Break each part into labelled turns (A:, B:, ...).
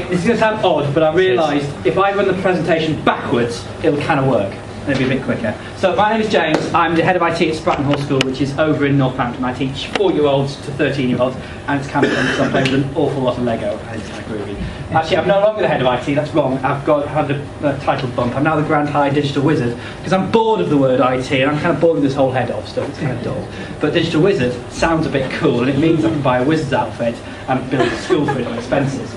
A: This is going to sound odd, but I realised if I run the presentation backwards, it'll kind of work. It'll be a bit quicker. So my name is James. I'm the head of IT at Stratton Hall School, which is over in Northampton. I teach 4-year-olds to 13-year-olds, and it's kind of fun because I play with an awful lot of Lego, and it's kind of groovy. Actually, I'm no longer the head of IT. That's wrong. I've had a title bump. I'm now the Grand High Digital Wizard because I'm bored of the word IT, and I'm kind of bored of this whole head of stuff. It's kind of dull. But Digital Wizard sounds a bit cool, and it means I can buy a wizard's outfit and build a school for it on expenses.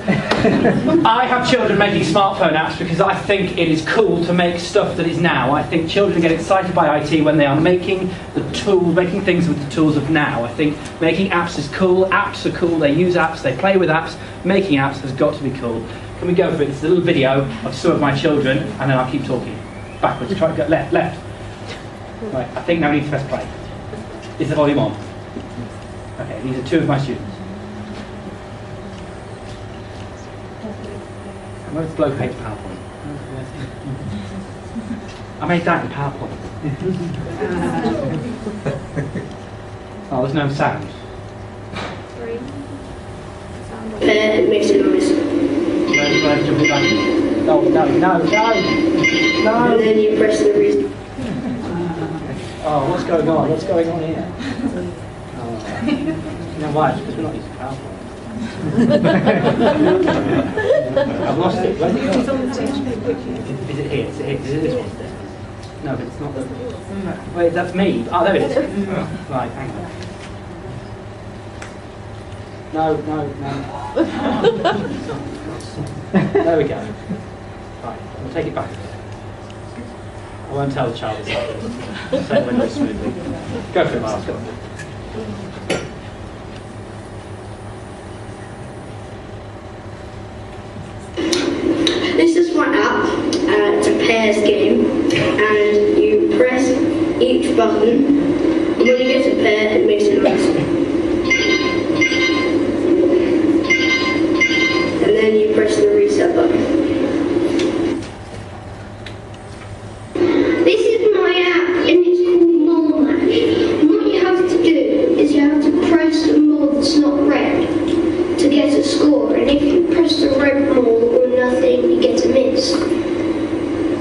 A: I have children making smartphone apps because I think it is cool to make stuff that is now. I think children get excited by IT when they are making making things with the tools of now. I think making apps is cool. Apps are cool. They use apps. They play with apps. Making apps has got to be cool. Can we go for it? It's a little video of some of my children, and then I'll keep talking. Backwards. Try to go left. Right. I think now we need to press play. Is the volume on? Okay. These are two of my students. Where's the bloke who hates PowerPoint? I made that in PowerPoint. Oh, there's no sound.
B: Makes a noise. No. And then you press the reset.
A: Oh, what's going on? What's going on here? Oh. You know why? It's because we're not using PowerPoint. I've lost it. Where's it gone? Is it here? Is it this one? No, but it's not the... Wait, that's me. Oh, there it is. Right, hang on. No. There we go. Right, we'll take it back. I won't tell the child it's happening. Say it when it's smoothly. Go for it, Miles. Go.
B: This is my app. It's a pairs game, and you press each button, and when you get a pair, it makes a noise. And then you press the reset button. This is my app, and it's called Molmash. And what you have to do is you have to press the mole that's not red to get a score, and if you press the red mole or nothing, you get a miss.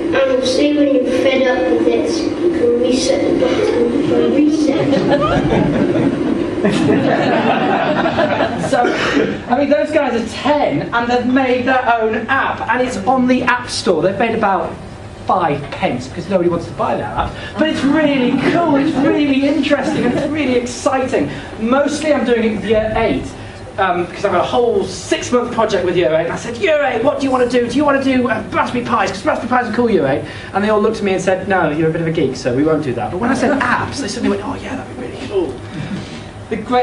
B: And you'll see when you're fed up with this, you can reset the button for reset.
A: So, I mean, those guys are 10 and they've made their own app, and it's on the App Store. They've made about 5 pence because nobody wants to buy their app. But it's really cool, it's really interesting, and it's really exciting. Mostly I'm doing it with Year 8. Because I've got a whole 6-month project with Year 8, and I said, Year 8, what do you want to do? Do you want to do Raspberry Pis? Because Raspberry Pis are cool, Year 8. And they all looked at me and said, no, you're a bit of a geek, so we won't do that. But when I said apps, they suddenly went, oh yeah, that'd be really cool.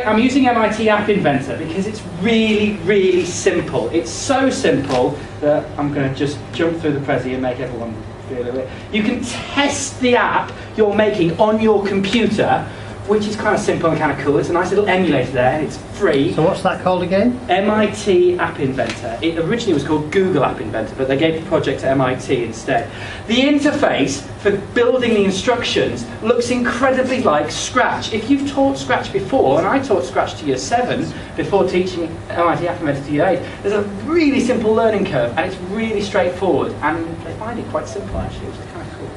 A: I'm using MIT App Inventor because it's really, really simple. It's so simple that I'm going to just jump through the Prezi and make everyone feel it. You can test the app you're making on your computer, which is kind of simple and kind of cool. It's a nice little emulator there, and it's free.
C: So what's that called again?
A: MIT App Inventor. It originally was called Google App Inventor, but they gave the project to MIT instead. The interface for building the instructions looks incredibly like Scratch. If you've taught Scratch before, and I taught Scratch to Year 7 before teaching MIT App Inventor to Year 8, there's a really simple learning curve, and it's really straightforward, and they find it quite simple actually, which is kind of cool.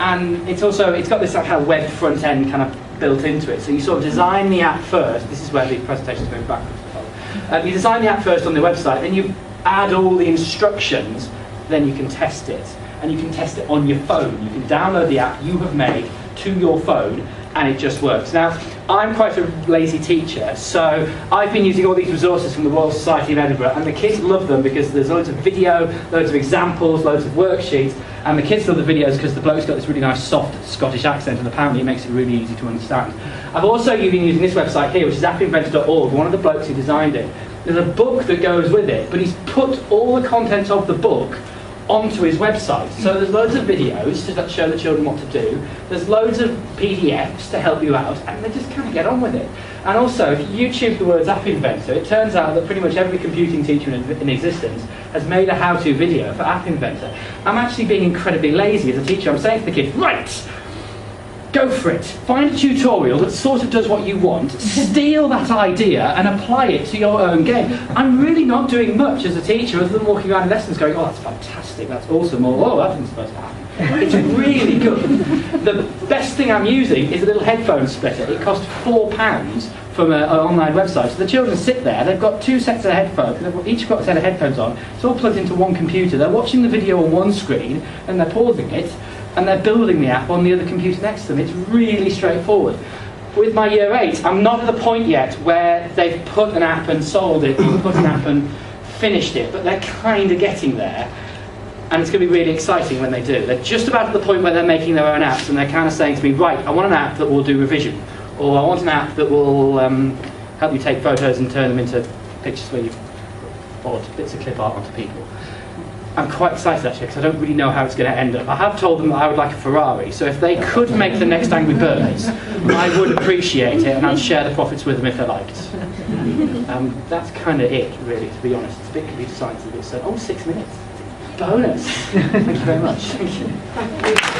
A: And it's got this like, kind of web front end kind of built into it. So you sort of design the app first. This is where the presentation is going backwards. You design the app first on the website, then you add all the instructions, then you can test it. And you can test it on your phone. You can download the app you have made to your phone, and it just works. Now, I'm quite a lazy teacher, so I've been using all these resources from the Royal Society of Edinburgh, and the kids love them because there's loads of video, loads of examples, loads of worksheets, and the kids love the videos because the bloke's got this really nice soft Scottish accent, and apparently it makes it really easy to understand. I've also been using this website here, which is appinventor.org. One of the blokes who designed it. There's a book that goes with it, but he's put all the content of the book onto his website. So there's loads of videos to show the children what to do. There's loads of PDFs to help you out, and they just kind of get on with it. And also, if you YouTube the words App Inventor, it turns out that pretty much every computing teacher in existence has made a how-to video for App Inventor. I'm actually being incredibly lazy as a teacher. I'm saying to the kids, right, Go for it. Find a tutorial that sort of does what you want, steal that idea and apply it to your own game. I'm really not doing much as a teacher other than walking around in lessons going, oh, that's fantastic, that's awesome, or oh, that isn't supposed to happen. It's really good. The best thing I'm using is a little headphone splitter. It costs £4 from an online website. So the children sit there, they've got 2 sets of headphones, they've each got a set of headphones on, it's all plugged into one computer, they're watching the video on one screen and they're pausing it, and they're building the app on the other computer next to them. It's really straightforward. With my year 8, I'm not at the point yet where they've put an app and sold it, or put an app and finished it, but they're kind of getting there, and it's going to be really exciting when they do. They're just about at the point where they're making their own apps, and they're kind of saying to me, right, I want an app that will do revision, or I want an app that will help you take photos and turn them into pictures where you've bought bits of clip art onto people. I'm quite excited actually because I don't really know how it's going to end up. I have told them that I would like a Ferrari, so if they could make the next Angry Birds, I would appreciate it and I'd share the profits with them if they liked. That's kind of it, really, to be honest. It's a bit computer science, so, oh, 6 minutes. Bonus! Thank you very much. Thank you.